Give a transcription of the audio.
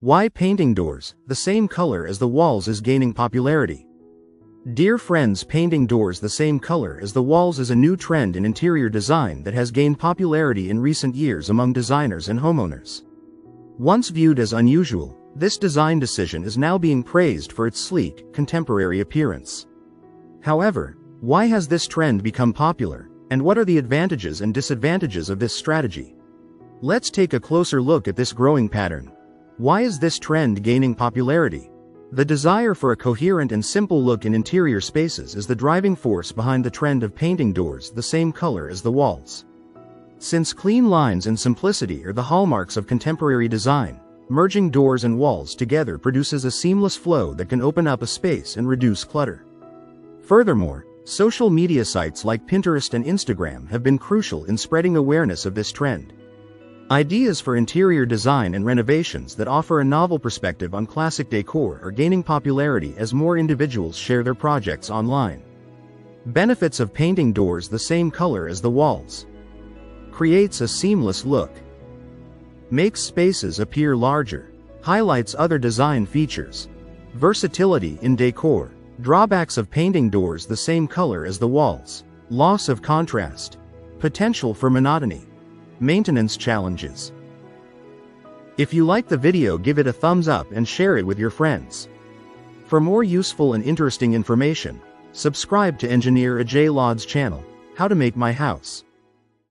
Why painting doors, the same color as the walls, is gaining popularity? Dear friends, painting doors the same color as the walls is a new trend in interior design that has gained popularity in recent years among designers and homeowners. Once viewed as unusual, this design decision is now being praised for its sleek, contemporary appearance. However, why has this trend become popular, and what are the advantages and disadvantages of this strategy? Let's take a closer look at this growing pattern. Why is this trend gaining popularity? The desire for a coherent and simple look in interior spaces is the driving force behind the trend of painting doors the same color as the walls. Since clean lines and simplicity are the hallmarks of contemporary design, merging doors and walls together produces a seamless flow that can open up a space and reduce clutter. Furthermore, social media sites like Pinterest and Instagram have been crucial in spreading awareness of this trend. Ideas for interior design and renovations that offer a novel perspective on classic decor are gaining popularity as more individuals share their projects online. Benefits of painting doors the same color as the walls. Creates a seamless look. Makes spaces appear larger. Highlights other design features. Versatility in decor. Drawbacks of painting doors the same color as the walls. Loss of contrast. Potential for monotony. Maintenance challenges. If you like the video, give it a thumbs up and share it with your friends. For more useful and interesting information, subscribe to Engineer Ajay Lod's channel, How to Make My House.